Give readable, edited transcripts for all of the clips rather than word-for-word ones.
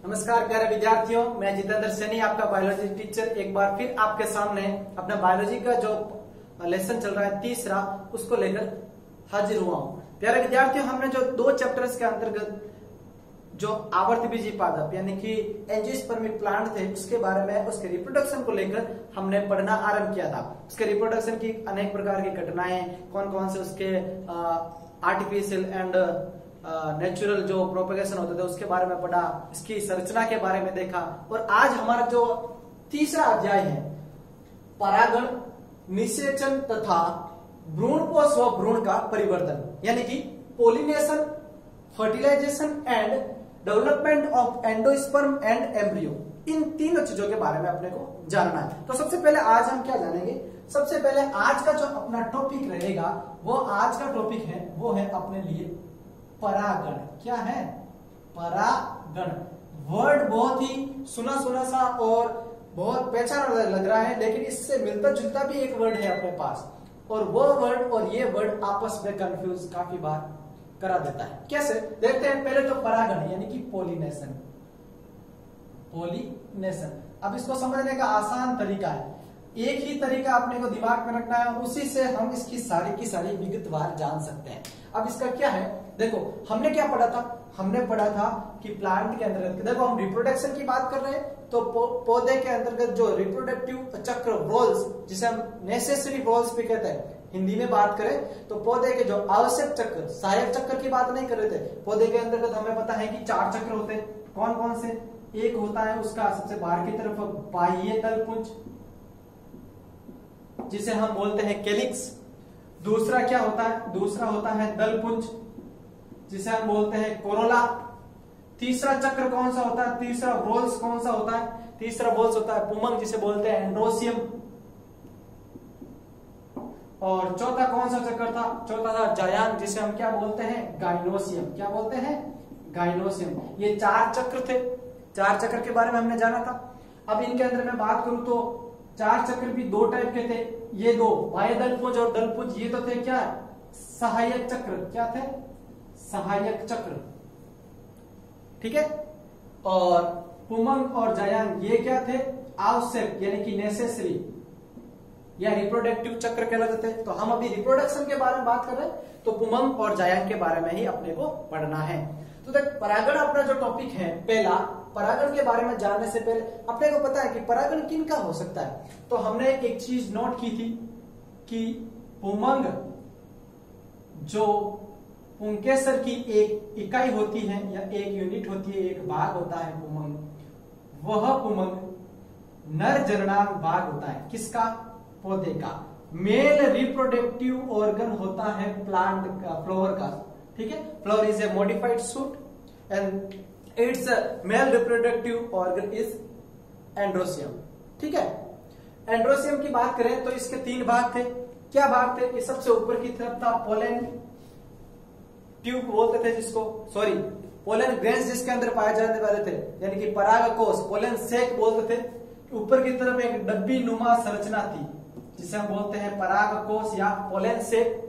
नमस्कार प्यारे विद्यार्थियों, मैं जितेंद्र सैनी आपका बायोलॉजी टीचर एक बार फिर आपके सामने अपना बायोलॉजी का जो लेसन चल रहा है तीसरा उसको लेकर हाजिर हुआ हूँ। प्यारे विद्यार्थियों, हमने जो दो चैप्टर्स के अंतर्गत जो आवर्तबीजी पादप यानी कि एंजियोस्पर्मिक प्लांट थे उसके बारे में उसके रिप्रोडक्शन को लेकर हमने पढ़ना आरंभ किया था। उसके रिप्रोडक्शन की अनेक प्रकार की घटनाएं, कौन कौन से उसके आर्टिफिशियल एंड नेचुरल जो प्रोपेगेशन होते थे उसके बारे में पढ़ा, इसकी संरचना के बारे में देखा। और आज हमारा जो तीसरा अध्याय है परागण, निषेचन तथा भ्रूणपोष व भ्रूण का परिवर्तन यानी कि pollination, fertilisation and development of endosperm and embryo, इन तीनों चीजों के बारे में अपने को जानना है। तो सबसे पहले आज हम क्या जानेंगे? सबसे पहले आज का जो अपना टॉपिक रहेगा वो आज का टॉपिक है वो है अपने लिए परागण। क्या है? परागण। वर्ड बहुत ही सुना सुना सा और बहुत पहचान लग रहा है, लेकिन इससे मिलता जुलता भी एक वर्ड है अपने पास, और वो वर्ड और ये वर्ड आपस में कंफ्यूज काफी बार करा देता है। कैसे? देखते हैं। पहले तो परागण यानी कि पोलिनेशन। पोलिनेशन, अब इसको समझने का आसान तरीका है, एक ही तरीका अपने को दिमाग में रखना है, उसी से हम इसकी सारी की सारी विगतवार जान सकते हैं। अब इसका क्या है, देखो हमने क्या पढ़ा था? हमने पढ़ा था कि प्लांट के अंतर्गत, देखो हम रिप्रोडक्शन की बात कर रहे हैं तो पौधे के अंतर्गत जो रिप्रोडक्टिव चक्र रोल्स, जिसे हम नेसेसरी रोल्स भी कहते हैं, हिंदी में बात करें तो पौधे के जो आवश्यक चक्र, सहायक चक्र की बात नहीं कर रहे थे। पौधे के अंतर्गत हमें पता है कि 4 चक्र होते हैं। कौन कौन से? एक होता है उसका सबसे बाहर की तरफ बाह्य दलपुंज, जिसे हम बोलते हैं कैलिक्स। दूसरा क्या होता है? दूसरा होता है दलपुंज, जिसे हम बोलते हैं कोरोला। तीसरा चक्र कौन सा होता है? तीसरा रोल्स कौन सा होता है? तीसरा रोल्स होता है पुमंग, जिसे बोलते हैं एंड्रोसियम। और चौथा कौन सा चक्र था? चौथा था जायांग, जिसे हम क्या बोलते हैं? गाइनोसियम। क्या बोलते हैं? गाइनोसियम। ये 4 चक्र थे। 4 चक्र के बारे में हमने जाना था। अब इनके अंदर मैं बात करूं तो 4 चक्र भी 2 टाइप के थे। ये दो बाह्य दलपुंज और दलपुंज, ये तो थे क्या? सहायक चक्र। क्या थे? सहायक चक्र। ठीक है। और पुमंग और जायांग ये क्या थे? आवश्यक यानी कि नेसेसरी या रिप्रोडक्टिव चक्र कहलाते थे। तो हम अभी रिप्रोडक्शन के बारे में बात कर रहे हैं तो पुमंग और जायांग के बारे में ही अपने को पढ़ना है। तो देख, परागण अपना जो टॉपिक है पहला, परागण के बारे में जानने से पहले अपने को पता है कि परागण किन का हो सकता है। तो हमने एक चीज नोट की थी कि पुमंग जो पुंकेसर की एक इकाई होती है या एक यूनिट होती है, एक भाग होता है पुमंग, वह पुमंग नर जननांग भाग होता है। किसका? पौधे का। मेल रिप्रोडक्टिव ऑर्गन होता है प्लांट का, फ्लावर का। ठीक है। Flower is a modified shoot and it's male reproductive organ is androecium. ठीक है। एंड्रोसियम की बात करें तो इसके 3 भाग थे। क्या भाग थे? ये सबसे ऊपर की तरफ था पोलन ट्यूब बोलते थे जिसको, सॉरी पोलन ग्रेन्स जिसके अंदर पाए जाने वाले थे, यानी कि परागकोश, पोलन सेक बोलते थे। ऊपर की तरफ एक डब्बी नुमा संरचना थी जिसे हम बोलते हैं परागकोश या पोलन सेक।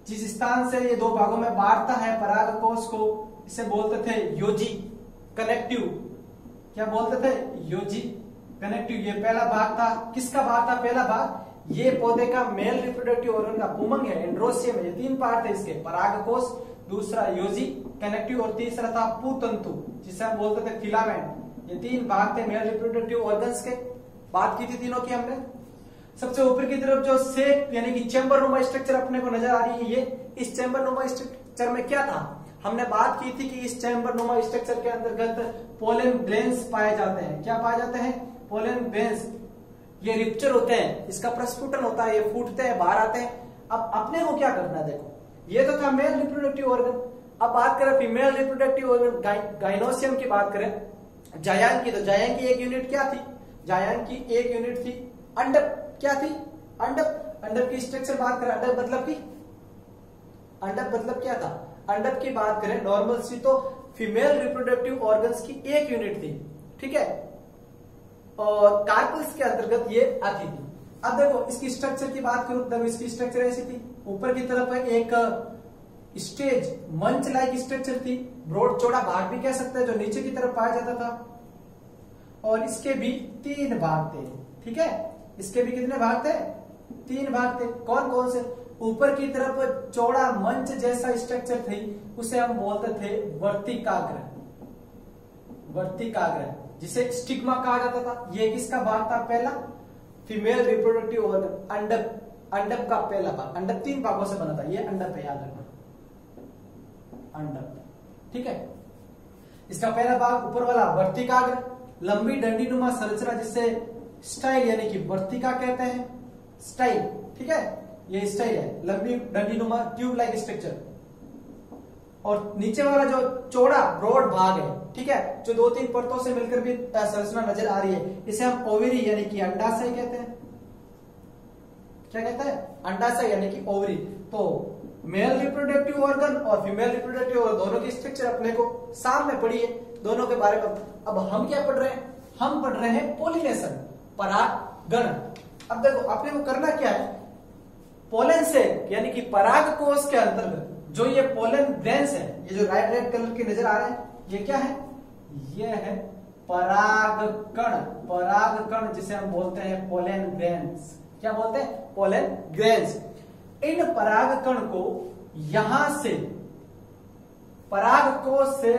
जिस स्थान से ये 2 भागों में बांटता है परागकोश को, इसे बोलते थे योजी कनेक्टिव। क्या बोलते थे? योजी कनेक्टिव। ये पहला भाग था। किसका भाग था? पहला भाग ये पौधे का मेल रिप्रोडक्टिव ऑर्गन का पुमंग है, एंड्रोसियम है। ये 3 पार्ट है इसके, परागकोश, दूसरा योजी कनेक्टिव और तीसरा था पुतंतु, जिसे हम बोलते थे फिलामेंट। ये 3 भाग थे मेल रिप्रोडक्टिव ऑर्गन्स के। बात की थी तीनों की हमने। सबसे ऊपर की तरफ जो सेक यानी कि चैम्बर नुमा स्ट्रक्चर अपने को नजर आ रही है, ये इस चैम्बर नुमा स्ट्रक्चर में क्या था? हमने बात की थी कि इस चैम्बर नुमा स्ट्रक्चर के अंतर्गत पोलन ग्रेन्स पाए जाते हैं। क्या पाए जाते हैं? Pollen grains. ये रिप्चर होते हैं, इसका प्रस्फुटन होता है, ये फूटते हैं, बाहर आते हैं। अब अपने को क्या करना है? देखो, ये तो था मेल रिप्रोडक्टिव ऑर्गन। अब बात करें फीमेल रिप्रोडक्टिव ऑर्गन, गाइनोसियम की बात करें, जायांग की, तो जायांग की एक यूनिट क्या थी? जायांग की एक यूनिट थी अंडक। क्या थी? अंडक। अंडक की स्ट्रक्चर बात करें, अंडक मतलब क्या था? अंडक की बात करें नॉर्मल सी तो फीमेल रिप्रोडक्टिव ऑर्गन्स की एक यूनिट थी। ठीक है। और कार्पल्स के अंतर्गत ये आती थी। अब देखो इसकी स्ट्रक्चर की बात करूं तो इसकी स्ट्रक्चर ऐसी थी, ऊपर की तरफ एक स्टेज मंच लाइक स्ट्रक्चर थी, ब्रॉड चौड़ा भाग भी कह सकते हैं जो नीचे की तरफ पाया जाता था, और इसके भी 3 भाग थे। ठीक है, इसके भी कितने भाग थे? 3 भाग थे। कौन कौन से? ऊपर की तरफ चौड़ा मंच जैसा स्ट्रक्चर थी उसे हम बोलते थे वर्तिकाग्र, वर्तिकाग्र जिसे स्टिग्मा कहा जाता था। ये किसका भाग था? पहला फीमेल रिप्रोडक्टिव ऑर्गन, अंडप, अंडप का पहला भाग। अंडप 3 भागों से बना था, ये अंडप है, याद रखना, अंडप। ठीक है, इसका पहला भाग ऊपर वाला वर्तिकाग्र, लंबी डंडीनुमा संरचना जिसे स्टाइल यानी कि वर्तिका कहते हैं, स्टाइल। ठीक है, ये स्टाइल है, लंबी डंडीनुमा ट्यूब लाइक स्ट्रक्चर। और नीचे वाला जो चौड़ा ब्रॉड भाग है, ठीक है, जो 2-3 परतों से मिलकर भी संरचना नजर आ रही है, इसे हम ओवरी यानी कि अंडाशय कहते हैं। क्या कहते हैं? अंडाशय यानी कि ओवरी। तो मेल रिप्रोडक्टिव ऑर्गन और फीमेल रिप्रोडक्टिव ऑर्गन दोनों की स्ट्रक्चर अपने को सामने पड़ी है, दोनों के बारे में। अब हम क्या पढ़ रहे हैं? हम पढ़ रहे हैं पोलिनेशन, परागण। अब देखो आपने को करना क्या है, पोलन से यानी कि पराग कोश के अंतर्गत जो ये पोलन ग्रेन्स है, ये जो रेड कलर के नजर आ रहे हैं, ये क्या है? ये है परागकण, परागकण जिसे हम बोलते हैं पोलन ग्रेन्स। क्या बोलते हैं? Pollen grains. इन परागकण को यहां से पराग कोश से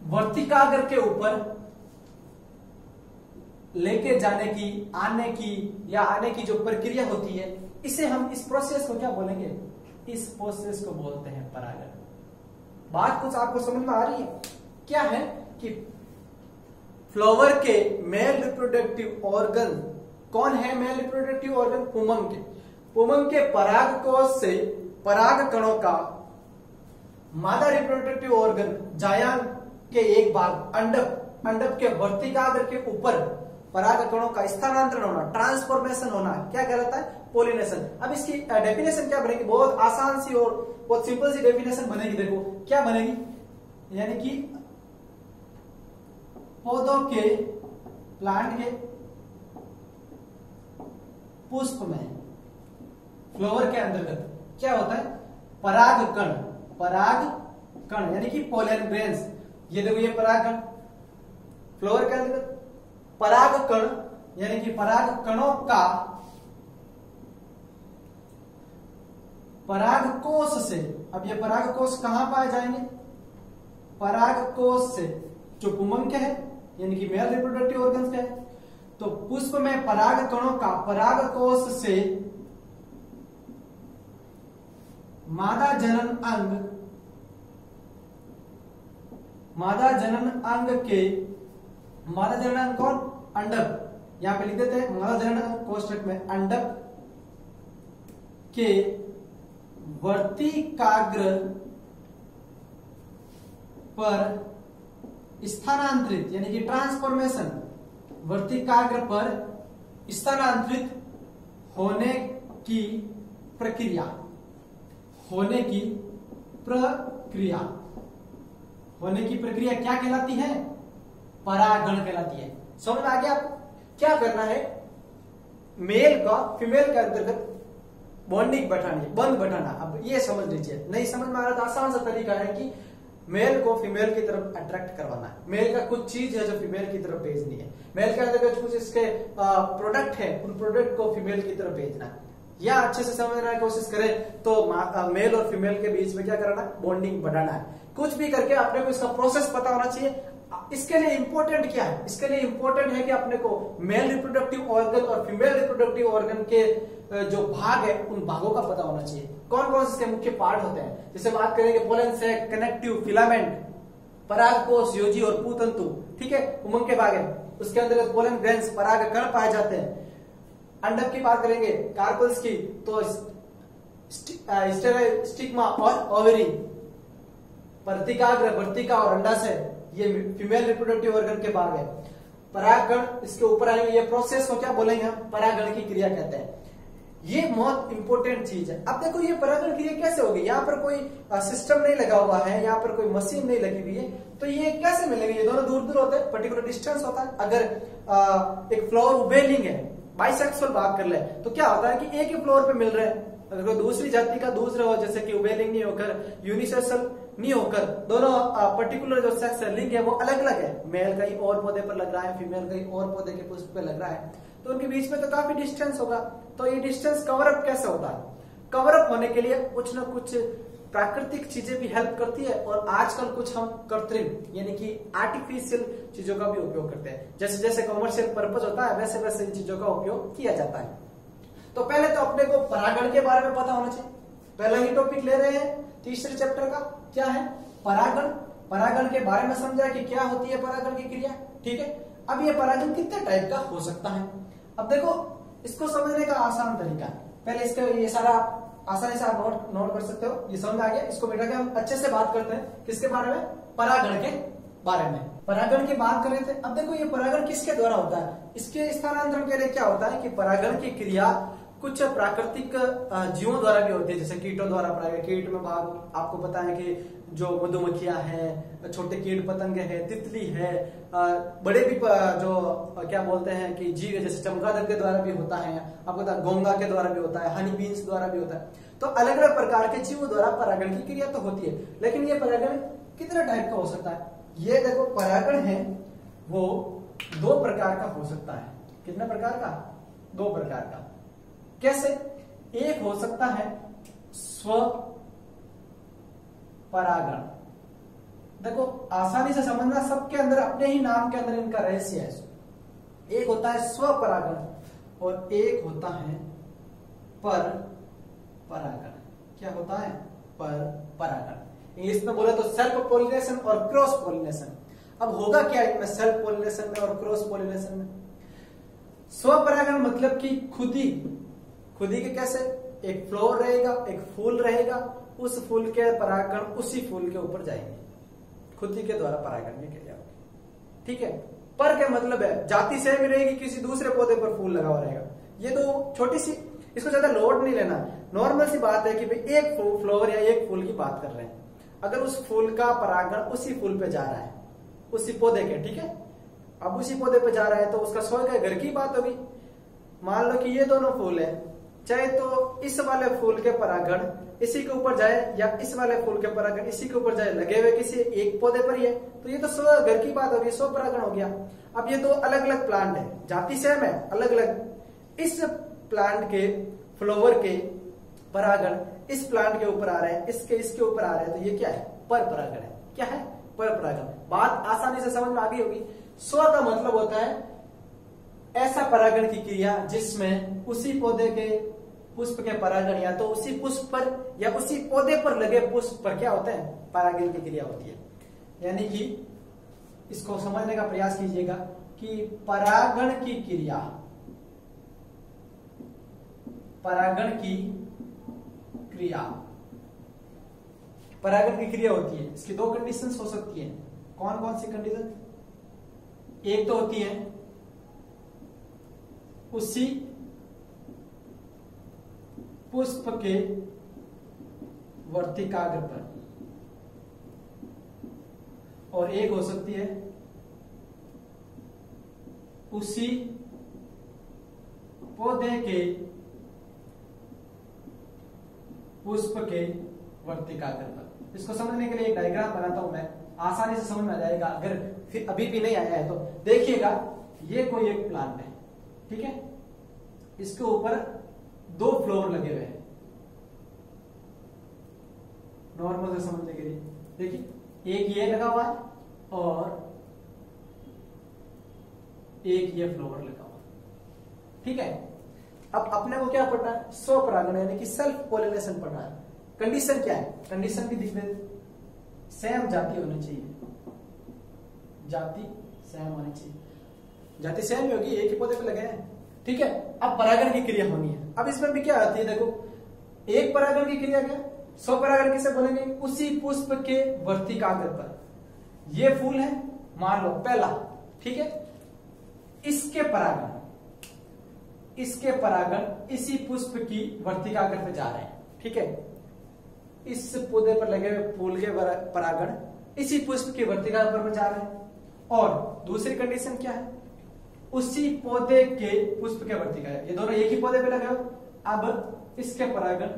वर्तिकाग्र के ऊपर लेके जाने की, आने की या आने की जो प्रक्रिया होती है, इसे हम, इस प्रोसेस को क्या बोलेंगे? इस प्रोसेस को बोलते हैं परागण। बात कुछ आपको समझ में आ रही है? क्या है कि फ्लावर के मेल रिप्रोडक्टिव ऑर्गन कौन है? मेल रिप्रोडक्टिव ऑर्गन पुमंग के, पुमंग के पराग कोश से पराग कणों का मादा रिप्रोडक्टिव ऑर्गन जायांग के एक भाग अंडप, अंडप के वर्तिकाग्र के ऊपर पराग कणों का स्थानांतरण होना, ट्रांसफॉर्मेशन होना, क्या कहलाता है? पोलिनेशन। अब इसकी डेफिनेशन क्या बनेगी? बहुत आसान सी और बहुत सिंपल सी डेफिनेशन बनेगी। देखो क्या बनेगी, यानी कि पौधों के, प्लांट के पुष्प में, फ्लावर के अंतर्गत क्या होता है? परागकण, परागकण यानी कि पोलन ग्रेन्स। ये देखो ये परागकण, फ्लावर के अंतर्गत परागकण यानी कि परागकणों का परागकोश से, अब ये परागकोश कहां पाए जाएंगे? परागकोश से जो पुमंग के है यानी कि मेल रिप्रोडक्टिव ऑर्गन्स के है, तो पुष्प में परागकणों का परागकोश से मादा जनन अंग, मादा जनन अंग के, मादा जनन अंग कौन? अंडप। यहां पे लिख देते हैं मादा जनन अंग कोष्ठक में अंडप के वर्तिकाग्र पर स्थानांतरित यानी कि ट्रांसफॉर्मेशन, वर्तिकाग्र पर स्थानांतरित होने की प्रक्रिया, होने की प्रक्रिया, होने की प्रक्रिया क्या कहलाती है? परागण कहलाती है। समझ में आ गया आपको? क्या करना है, मेल का फीमेल के अंतर्गत बॉन्डिंग बैठानी, बंद बैठाना। अब ये समझ लीजिए, नहीं समझ में आ रहा तो आसान सा तरीका है कि मेल को फीमेल की तरफ अट्रैक्ट करवाना है। मेल का कुछ चीज है जो फीमेल की तरफ भेजनी है, मेल के अंतर्गत कुछ इसके प्रोडक्ट है, उन प्रोडक्ट को फीमेल की तरफ भेजना है। या अच्छे से समझने की कोशिश करें तो मेल और फीमेल के बीच में क्या करना है? बॉन्डिंग बढ़ाना है। कुछ भी करके अपने को इसका प्रोसेस पता होना चाहिए। इसके लिए इंपॉर्टेंट क्या है? इसके लिए इंपॉर्टेंट है कि अपने को मेल रिप्रोडक्टिव ऑर्गन और फीमेल रिप्रोडक्टिव ऑर्गन के जो भाग है उन भागों का पता होना चाहिए। कौन कौन से इसके मुख्य पार्ट होते हैं? जैसे बात करेंगे पोलन सैक, कनेक्टिव फिलामेंट, परागकोश, योजी और पूतंतु। ठीक है, उमंग के भाग है, उसके अंतर्गत पोलन ग्रेन्स, परागकण पाए जाते हैं। अंडक की बात करेंगे, कार्पल्स की, तो स्टिग्मा और ओवरी, वर्तिकाग्र, वर्तिका और अंडाशय, ये फीमेल रिप्रोडक्टिव ऑर्गन के भाग है। परागकण इसके ऊपर आएंगे, ये प्रोसेस को क्या बोलेंगे हम? परागण की क्रिया कहते हैं। ये बहुत इंपॉर्टेंट चीज है। अब देखो ये परागण क्रिया कैसे होगी? यहाँ पर कोई सिस्टम नहीं लगा हुआ है, यहाँ पर कोई मशीन नहीं लगी हुई है, तो ये कैसे मिलेंगे? ये दोनों दूर दूर होते हैं, पर्टिकुलर डिस्टेंस होता है। अगर एक फ्लावर उबेलिंग है, बाइसेक्सुअल भाग कर ले तो क्या होता है कि एक ही फ्लोर पे मिल रहे हैं। अगर कोई दूसरी जाति का दूसरा हो, जैसे कि उभयलिंग नहीं होकर यूनिसेक्सुअल नहीं होकर दोनों पर्टिकुलर जो सेक्स है, लिंग है, वो अलग अलग है, मेल कहीं और पौधे पर लग रहा है, फीमेल कहीं और पौधे के पुष्प पे लग रहा है, तो उनके बीच में तो काफी डिस्टेंस होगा। तो ये डिस्टेंस कवर अप कैसे होता है? कवर अप होने के लिए कुछ ना कुछ प्राकृतिक चीजें भी हेल्प करती है, और आजकल कुछ हम कृत्रिम यानी कि आर्टिफिशियल चीजों का भी उपयोग करते हैं। जैसे जैसे कमर्शियल पर्पज होता है वैसे वैसे इन चीजों का उपयोग किया जाता है। तो पहले तो अपने को परागण के बारे में पता होना चाहिए। पहला ही टॉपिक ले रहे हैं तीसरे चैप्टर का, क्या है? परागण। परागण के बारे में समझा कि क्या होती है परागण की क्रिया, ठीक है। अब ये परागण कितने टाइप का हो सकता है? अब देखो, इसको समझने का आसान तरीका है, पहले इसका ये सारा आसानी से आप नोट कर सकते हो। ये समझ आ गया, इसको मिटा के हम अच्छे से बात करते हैं किसके बारे में? परागण के बारे में। परागण की बात कर रहे थे। अब देखो, ये परागण किसके द्वारा होता है? इसके स्थानांतरण के लिए क्या होता है कि परागण की क्रिया कुछ प्राकृतिक जीवों द्वारा भी होती है, जैसे कीटों द्वारा परागण। कीट में भाग आपको पता है कि जो मधुमक्खियां हैं, छोटे कीट पतंगे हैं, तितली है, बड़े भी जो क्या बोलते हैं कि जीव, जैसे चमगादड़ के द्वारा भी होता है, आपको पता है घोंघा के द्वारा भी होता है, हनी बीन्स द्वारा भी होता है। तो अलग अलग प्रकार के जीवों द्वारा परागण की क्रिया तो होती है, लेकिन ये परागण कितने टाइप का हो सकता है? ये देखो, परागण है वो 2 प्रकार का हो सकता है। कितने प्रकार का? 2 प्रकार का। कैसे? एक हो सकता है स्व परागण। देखो, आसानी से समझना, सबके अंदर अपने ही नाम के अंदर इनका रहस्य है। एक होता है स्व परागण और एक होता है पर परागण। क्या होता है? पर परागण। इंग्लिश में बोले तो सेल्फ पोलिनेशन और क्रॉस पोलिनेशन। अब होगा क्या इनमें, सेल्फ पोलिनेशन में और क्रॉस पोलिनेशन में? स्व परागण मतलब कि खुद ही के कैसे? एक फ्लोर रहेगा, एक फूल रहेगा, उस फूल के परागण उसी फूल के ऊपर जाएंगे, खुद ही के द्वारा परागण में क्रिया होगी, ठीक है। पर क्या मतलब है? जाति सेम ही रहेगी, किसी दूसरे पौधे पर फूल लगा हुआ रहेगा। ये तो छोटी सी, इसको ज्यादा लोड नहीं लेना, नॉर्मल सी बात है कि भाई एक फ्लावर या एक फूल की बात कर रहे हैं। अगर उस फूल का परागण उसी फूल पे जा रहा है, उसी पौधे के, ठीक है, अब उसी पौधे पे जा रहा है तो उसका स्वर्ग है, घर की बात होगी। मान लो कि ये दोनों फूल है, चाहे तो इस वाले फूल के परागण इसी के ऊपर जाए या इस वाले फूल के परागण इसी के ऊपर जाए, लगे हुए किसी एक पौधे पर ही है, तो ये तो घर की बात होगी, स्व परागण हो गया। अब ये 2 अलग अलग प्लांट है, जाति सेम है, अलग अलग। इस प्लांट के फ्लावर के परागण इस प्लांट के ऊपर आ रहे हैं, इसके ऊपर आ रहे हैं, तो ये क्या है? पर परागण है। क्या है? पर परागण। बात आसानी से समझ में आ गई होगी। स्व का मतलब होता है ऐसा परागण की क्रिया जिसमें उसी पौधे के पुष्प के परागण या तो उसी पुष्प पर या उसी पौधे पर लगे पुष्प पर क्या होते हैं? परागण की क्रिया होती है। यानी कि इसको समझने का प्रयास कीजिएगा कि परागण की क्रिया, परागण की क्रिया, परागण की क्रिया होती है, इसकी 2 कंडीशंस हो सकती है। कौन कौन सी कंडीशन? एक तो होती है उसी पुष्प के वर्तिकाग्र पर, और एक हो सकती है उसी पौधे के पुष्प के वर्तिकाग्र पर। इसको समझने के लिए एक डायग्राम बनाता हूं मैं, आसानी से समझ में आ जाएगा। अगर फिर अभी भी नहीं आया है तो देखिएगा, ये कोई एक प्लांट है, ठीक है, इसके ऊपर 2 फ्लोर लगे हुए हैं। नॉर्मल से समझने के लिए देखिए, एक ये लगा हुआ है और एक ये फ्लोर लगा हुआ है, ठीक है। अब अपने को क्या पढ़ना है? स्व परागण यानी कि सेल्फ पोलिनेशन पढ़ना है। कंडीशन क्या है? कंडीशन भी दिख रही, सेम जाति होनी चाहिए, जाति सेम होनी चाहिए, जाति सेम ही होगी, एक ही पौधे पे लगे हैं, ठीक है। अब परागण की क्रिया होनी है। अब इसमें भी क्या आती है? देखो, एक परागण की क्रिया क्या? स्व परागण किसे बोलेंगे? उसी पुष्प के वर्तिकाग्र पर। ये फूल है, मान लो पहला, ठीक है, इसके परागण इसी पुष्प की वर्तिकाग्र पे जा रहे हैं, ठीक है। इस पौधे पर लगे हुए फूल के परागण इसी पुष्प की वर्तिकाग्र पर जा रहे हैं। और दूसरी कंडीशन क्या है? उसी पौधे के पुष्प के वर्तिका। ये दोनों एक ही पौधे पे लगे हो, अब इसके परागण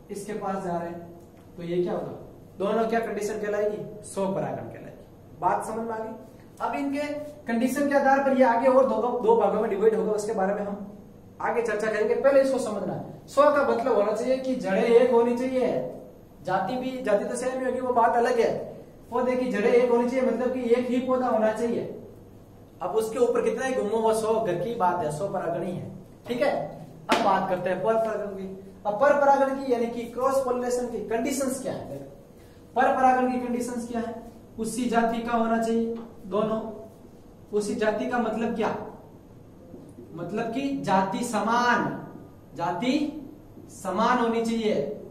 इसके पास जा रहे हैं, तो ये क्या होगा, दोनों क्या कंडीशन कहलाएगी, स्वपरागण कहलाएगी। बात समझ में आ गई। अब इनके कंडीशन के आधार पर ये आगे और दो भागों में डिवाइड होगा, उसके बारे में हम आगे चर्चा करेंगे। पहले इसको समझना है। स्व का मतलब होना चाहिए कि जड़ें एक होनी चाहिए, जाति तो सेम ही होगी, वो बात अलग है। पौधे की जड़ें एक होनी चाहिए, मतलब कि एक ही पौधा होना चाहिए। अब उसके ऊपर कितना ही घूमो, वो 100 घर की बात है, 100 परागण ही है, ठीक है। अब बात करते हैं पर परागण की। अब पर परागण की यानी कि क्रॉस पॉलिनेशन की कंडीशंस क्या है। पर परागण की कंडीशंस क्या है, उसी जाति का होना चाहिए दोनों। उसी जाति का मतलब क्या, मतलब कि जाति समान होनी चाहिए।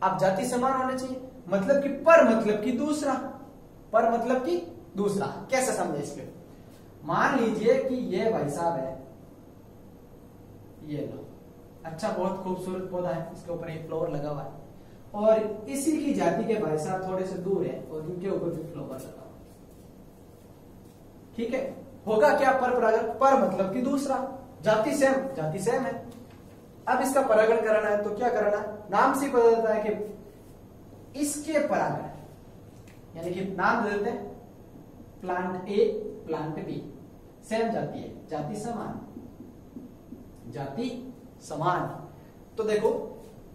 अब जाति समान होनी चाहिए मतलब कि पर मतलब कि दूसरा, पर मतलब कि दूसरा कैसे समझे इसके। मान लीजिए कि ये भाई साहब है, ये लो, अच्छा बहुत खूबसूरत पौधा है, इसके ऊपर एक फ्लावर लगा हुआ है, और इसी की जाति के भाई साहब थोड़े से दूर है और इनके ऊपर भी फ्लावर लगा हुआ है, ठीक है। होगा क्या पर परागण, पर मतलब कि दूसरा, जाति सेम है। अब इसका परागण कराना है तो क्या कराना है, नाम से पता चलता है कि इसके परागण यानी कि नाम दे देते हैं plant A plant B, same जाति है, जाति समान। तो देखो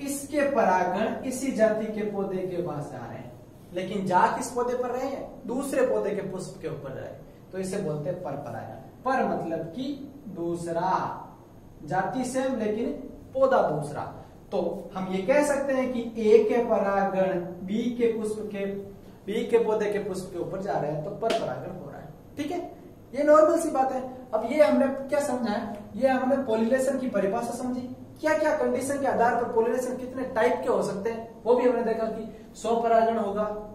इसके परागण इसी जाति के पौधे के पास आ रहे हैं, लेकिन जा किस पौधे पर रहे हैं, दूसरे पौधे के पुष्प के ऊपर रहे, तो इसे बोलते हैं पर परागण। पर मतलब कि दूसरा, जाति सेम लेकिन पौधा दूसरा। तो हम ये कह सकते हैं कि ए के परागण बी के पौधे के पुष्प के ऊपर जा रहे हैं, तो पर परागण हो रहा है, ठीक है। ये नॉर्मल सी बात है। अब ये हमने क्या समझा है, ये हमने पॉलिनेशन की परिभाषा समझी, क्या क्या कंडीशन के आधार पर पॉलिनेशन कितने टाइप के हो सकते हैं, वो भी हमने देखा कि स्वपरागण होगा,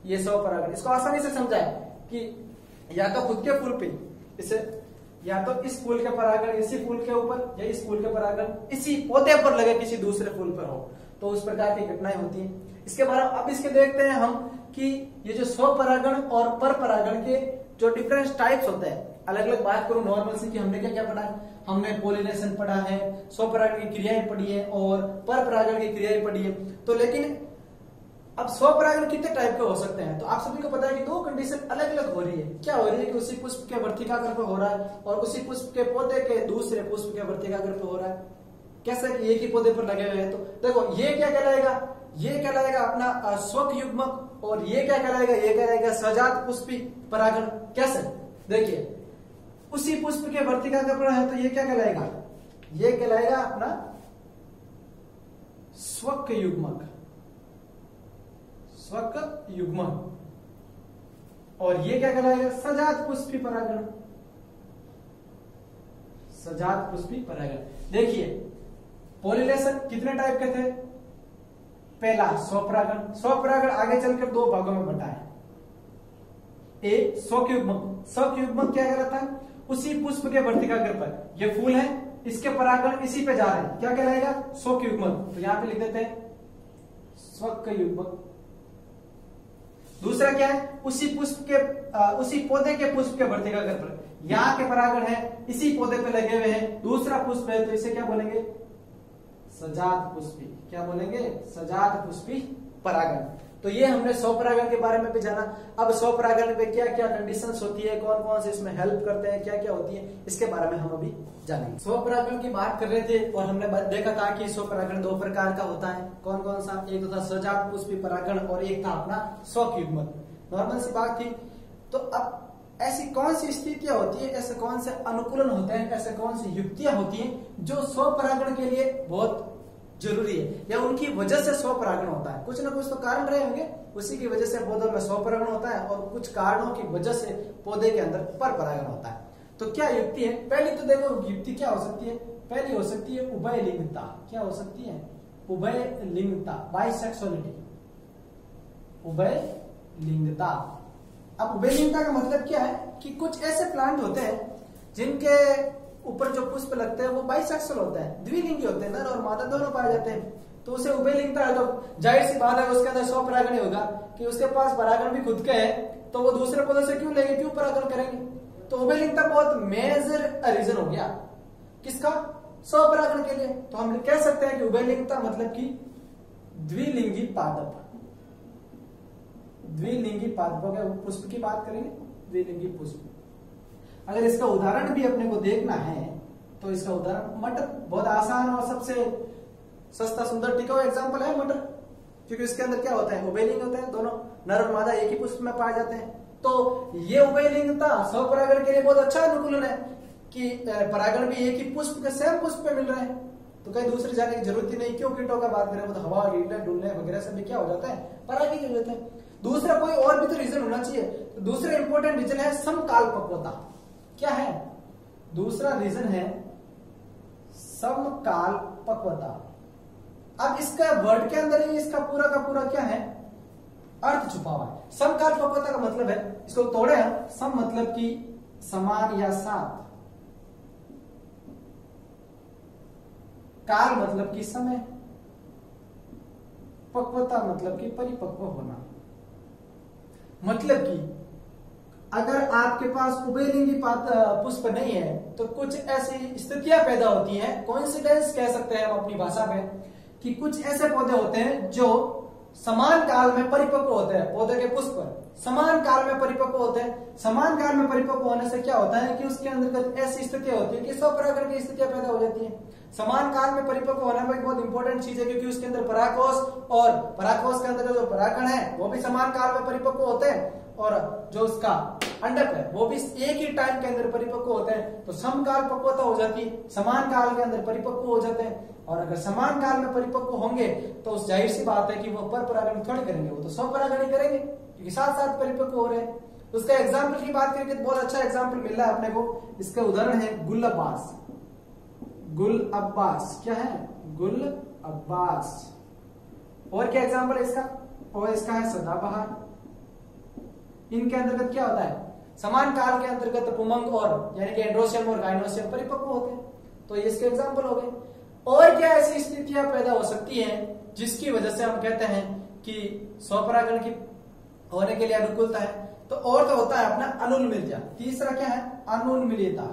ये स्वपरागण। इसको आसानी से समझा है कि या तो खुद के फूल पे, इसे या तो इस फूल के परागण इसी फूल के ऊपर, या इस फूल के परागण इसी पौधे पर लगे किसी दूसरे फूल पर हो, तो उस प्रकार की घटनाएं होती हैं। इसके बारे में अब इसके देखते हैं हम कि ये जो स्वपरागण और पर परागण के जो डिफरेंट टाइप्स होते हैं, अलग अलग बात करूं नॉर्मल से कि हमने क्या क्या पढ़ा है। हमने पॉलिनेशन पढ़ा है, स्वपरागण की क्रियाएं पढ़ी है और पर परागण की क्रियाएं पढ़ी है। तो लेकिन अब स्वपरागण कितने टाइप के हो सकते हैं, तो आप सभी को पता है कि दो कंडीशन अलग अलग हो रही है। क्या हो रही है कि उसी पुष्प के वर्तिकाग्र पे हो रहा है और उसी पुष्प के पौधे के दूसरे पुष्प के वर्तिकाग्र पे हो रहा है। कैसे कि एक ही पौधे पर लगे हुए हैं। तो देखो ये क्या कहलाएगा, ये कहलाएगा अपना स्वक युग्मक, और ये क्या कहलाएगा, ये कहलाएगा सजात पुष्पी परागण। कैसे, देखिए उसी पुष्प के वर्तिकाग्र पर है तो ये क्या कहलाएगा, ये कहलाएगा अपना स्वक युग्मक, स्वक युग्मक, और ये क्या कहलाएगा सजात पुष्पी परागण, सजात पुष्पी परागण। देखिए पॉलिनेशन कितने टाइप के थे, पहला स्वपरागण। स्वपरागण आगे चलकर दो भागों में बंटा है। ए स्वक युग्मक, स्वक युग्मक क्या कहलाता है, उसी पुष्प के वर्तिकाग्र पर ये फूल है, इसके परागण इसी पे जा रहे हैं, क्या कहलाएगा स्वक युग्मक। तो यहां पे लिख देते हैं स्वक युग्मक। दूसरा क्या है, उसी पुष्प के उसी पौधे के पुष्प के वर्तिकाग्र पर यहाँ के परागण है, इसी पौधे पे लगे हुए हैं, दूसरा पुष्प है, तो इसे क्या बोलेंगे सजात पुष्पी। क्या बोलेंगे, सजात पुष्पी परागण। तो ये हमने स्वपरागण के बारे में भी जाना। अब स्वपरागण पे क्या क्या कंडीशंस होती है, कौन कौन से इसमें हेल्प करते हैं, क्या क्या होती है, इसके बारे में हम अभी जानेंगे। स्वपरागण की बात कर रहे थे और हमने देखा था कि स्वपरागण दो प्रकार का होता है। कौन कौन सा, एक तो था सजात पुष्पी परागण और एक था अपना स्वक युग्मक। नॉर्मल सी बात थी। तो अब ऐसी कौन सी स्थितियां होती है, ऐसे कौन से अनुकूलन होते हैं, ऐसे कौन सी युक्तियां होती हैं जो स्वपरागण के लिए बहुत जरूरी है, या उनकी वजह से स्वपरागण होता है। कुछ ना कुछ तो कारण रहे होंगे, उसी की वजह से पौधों में स्वपरागण होता है और कुछ कारणों की वजह से पौधे के अंदर पर परागण होता है। तो क्या युक्ति है, पहली तो देखो युक्ति क्या हो सकती है, पहली हो सकती है उभय लिंगता। क्या हो सकती है, उभय लिंगता, बाइसेक्सुअलिटी, उभय लिंगता। अब उभय लिंगता का मतलब क्या है कि कुछ ऐसे प्लांट होते हैं जिनके ऊपर जो पुष्प लगते हैं वो बाइसेक्सुअल होते हैं, द्विलिंगी होते हैं, नर और मादा दोनों पाए जाते हैं, तो उसे उभयलिंगता है। तो जाहिर सी बात है उसके अंदर स्वपरागण होगा कि उसके पास परागण भी खुद के है, तो वो दूसरे पौधों से क्यों लेंगे, क्यों परागण करेंगे। तो उभयलिंगता बहुत मेजर रीजन हो गया किसका, स्वपरागण के लिए। तो हम कह सकते हैं कि उभयलिंगता मतलब कि द्विलिंगी पादप, द्विलिंगी पादपों के पुष्प की बात करेंगे, द्विलिंगी पुष्प। अगर इसका उदाहरण भी अपने को देखना है तो इसका उदाहरण मटर, बहुत आसान और सबसे सस्ता सुंदर टिकाऊ एग्जाम्पल है मटर, क्योंकि इसके अंदर क्या होता है, उभयलिंग होते हैं, दोनों नर और मादा एक ही पुष्प में पाए जाते हैं। तो ये उभयलिंगता स्वपरागण के लिए बहुत अच्छा अनुकूलन है कि परागण भी एक ही पुष्प के सेम पुष्प पे मिल रहे हैं, तो कहीं दूसरी जाने की जरूरत ही नहीं। क्यों कीटों का बात करें तो हवा गिरने डुलने वगैरह से भी क्या हो जाता है, परागी हो जाता है। दूसरा कोई और भी तो रीजन होना चाहिए, तो दूसरा इंपॉर्टेंट रीजन है समकाल पक्वता। क्या है दूसरा रीजन है, समकाल पक्वता। अब इसका वर्ड के अंदर ही इसका पूरा का पूरा क्या है, अर्थ छुपा हुआ है। समकाल पक्वता का मतलब है, इसको तोड़े हम, सम मतलब कि समान या साथ, काल मतलब कि समय, पक्वता मतलब कि परिपक्व होना। मतलब कि अगर आपके पास उभयलिंगी पुष्प नहीं है तो कुछ ऐसी स्थितियां पैदा होती हैं, कोइंसिडेंस कह सकते हैं हम अपनी भाषा में, कि कुछ ऐसे पौधे होते हैं जो समान काल में परिपक्व होते हैं, पौधे के पुष्प समान काल में परिपक्व होते हैं। समान काल में परिपक्व होने से क्या होता है कि उसके अंदर ऐसी स्थितियां होती है कि स्वपरागण की स्थितियां पैदा हो जाती हैं। समान काल में परिपक्व होना में बहुत इंपॉर्टेंट चीज है, क्योंकि उसके अंदर परागकोश और परागकोश के अंदर जो परागण है वो भी समान काल में परिपक्व होते हैं, और जो उसका अंडक है वो भी एक ही टाइम के अंदर परिपक्व होते हैं। तो समकाल पक्वता हो जाती है, समान काल के अंदर परिपक्व हो जाते हैं। और अगर समान काल में परिपक्व होंगे तो उस जाहिर सी बात है कि वो पर परागण थोड़ी करेंगे, वो तो स्वपरागण ही करेंगे, क्योंकि साथ साथ परिपक्व हो रहे हैं। उसका एग्जाम्पल की बात करेंगे तो बहुत अच्छा एग्जाम्पल मिल रहा है अपने को। इसका उदाहरण है गुल अब्बास। गुल अब्बास क्या है, गुल अब्बास। और क्या एग्जाम्पल है इसका, और इसका है सदाबहार। इनके अंतर्गत क्या होता है, समान काल के अंतर्गत पुमंग और यानी कि एंड्रोसियम और गाइनोसियम परिपक्व होते हैं। तो ये इसके एग्जाम्पल हो गए। और क्या ऐसी स्थितियां पैदा हो सकती हैं जिसकी वजह से हम कहते हैं कि स्वपरागण की होने के लिए अनुकूलता है। तो और तो होता है अपना अनुन्मीलियता। तीसरा क्या है, अनुन्मीलियता।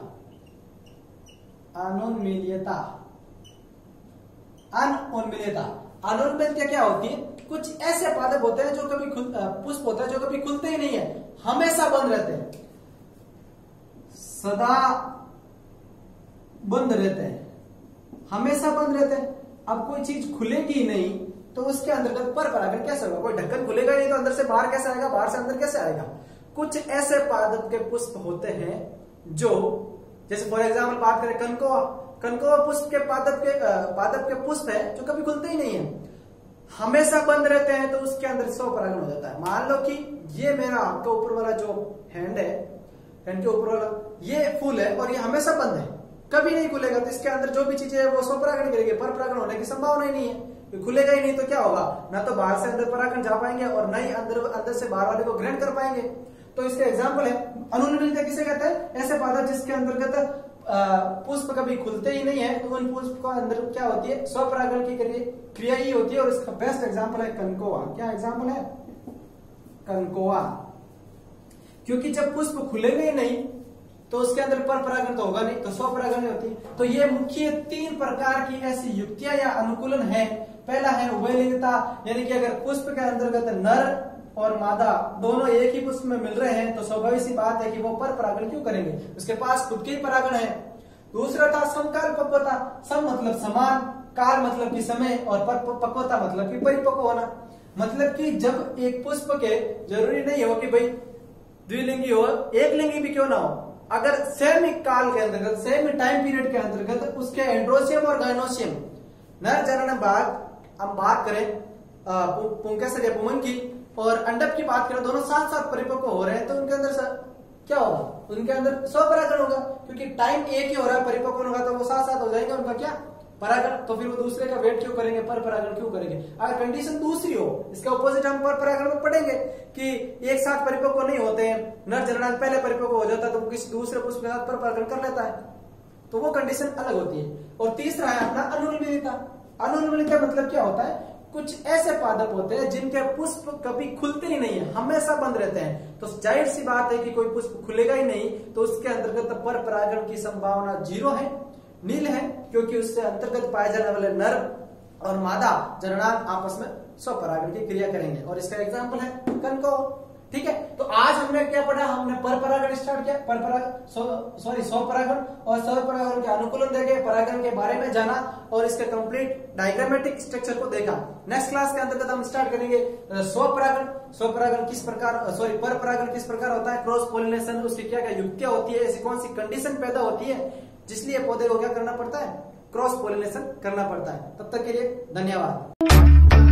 अनुन्मीलियता, अनुन्मीलियता, अनुन्मीलियता क्या होती है, कुछ ऐसे पादप होते हैं जो कभी पुष्प होता है जो कभी खुलते ही नहीं है, हमेशा बंद रहते हैं, सदा बंद रहते हैं, हमेशा बंद रहते हैं। अब कोई चीज खुलेगी ही नहीं तो उसके अंतर्गत पर परागण कैसे होगा, कोई ढक्कन खुलेगा नहीं तो अंदर से बाहर कैसे आएगा, बाहर से अंदर कैसे आएगा। कुछ ऐसे पादप के पुष्प होते हैं जो, जैसे फॉर एग्जाम्पल बात करें कनकोआ, कनकोआ पुष्प के पादप के पुष्प है जो कभी खुलते ही नहीं है, हमेशा बंद रहते हैं, तो उसके अंदर स्वपरागण हो जाता है। मान लो कि ये मेरा आपका ऊपर वाला जो हैंड है, हैंड के ऊपर वाला ये फूल है और ये हमेशा बंद है, कभी नहीं खुलेगा, तो इसके अंदर जो भी चीजें है वो स्वपरागण करेगी, पर परागण होने की संभावना ही नहीं है। खुलेगा ही नहीं तो क्या होगा, ना तो बाहर से अंदर परागण जा पाएंगे और ना ही अंदर से बाहर वाले को ग्रहण कर पाएंगे। तो इसका एग्जाम्पल है अनुन्मीलियता किसे कहते हैं, ऐसे पादप जिसके अंतर्गत पुष्प कभी खुलते ही नहीं है, तो उन पुष्प का अंदर क्या होती है, स्वपरागण की क्रिया ही होती है। और इसका बेस्ट एग्जाम्पल है कनकोआ। क्या एग्जाम्पल है, कनकोआ। क्योंकि जब पुष्प खुलेंगे ही नहीं तो उसके अंदर पर परागण तो होगा नहीं, तो स्वपरागण होती। तो ये मुख्य 3 प्रकार की ऐसी युक्तियां या अनुकूलन है। पहला है उभयलिंगता, यानी कि अगर पुष्प के अंतर्गत नर और मादा दोनों एक ही पुष्प में मिल रहे हैं तो स्वाभाविक सी बात है कि वो पर परागण क्यों करेंगे, उसके पास खुद के ही परागण है। दूसरा था समकाल पक्वता। सम मतलब समान, काल मतलब कि समय, और पक्वता मतलब कि परिपक्व होना। मतलब कि जब एक पुष्प के जरूरी नहीं हो कि भाई द्विलिंगी हो, एक लिंगी भी क्यों ना हो, अगर सेम काल के अंतर्गत, सेम टाइम पीरियड के अंतर्गत उसके एंड्रोसियम और गाइनोसियम नर जनन बाद हम बात करें पुंकेसर या पुमन की और अंडक की बात करें, दोनों साथ साथ परिपक्व हो रहे हैं, तो उनके अंदर क्या होगा, उनके अंदर स्वपरागण होगा, क्योंकि टाइम एक ही हो रहा है, परिपक्व होगा तो वो साथ साथ हो जाएंगे उनका क्या परागण। तो फिर वो दूसरे का वेट क्यों करेंगे, पर परागण क्यों करेंगे। अगर कंडीशन दूसरी हो, इसका ऑपोजिट हम पर परागण में पढ़ेंगे कि एक साथ परिपक्व नहीं होते हैं, नर जननांग पहले परिपक्व हो जाता है तो किसी दूसरे पुष्प के साथ पर परागण कर लेता है, तो वो कंडीशन अलग होती है। और तीसरा है अपना अनुन्मीलियता। अनुन्मीलियता मतलब क्या होता है, कुछ ऐसे पादप होते हैं जिनके पुष्प कभी खुलते ही नहीं है, हमेशा बंद रहते हैं। तो जाहिर सी बात है कि कोई पुष्प खुलेगा ही नहीं, तो उसके अंतर्गत पर परागण की संभावना 0 है, नील है, क्योंकि उसके अंतर्गत पाए जाने वाले नर और मादा जननांग आपस में स्वपरागण की क्रिया करेंगे। और इसका एग्जाम्पल है कनकौ। ठीक है, तो आज हमने क्या पढ़ा, हमने परपरागण स्टार्ट किया, स्वपरागण और स्वपरागण के अनुकूलन देखे, परागण के बारे में जाना और इसके कंप्लीट डायग्रामेटिक स्ट्रक्चर को देखा। नेक्स्ट क्लास के अंतर्गत हम स्टार्ट करेंगे स्वपरागण किस प्रकार, परपरागण किस प्रकार होता है, क्रॉस पोलिनेशन, उसकी क्या क्या युक्तियां होती है, ऐसी कौन सी कंडीशन पैदा होती है जिसलिए पौधे को क्या करना पड़ता है, क्रॉस पोलिनेशन करना पड़ता है। तब तक के लिए धन्यवाद।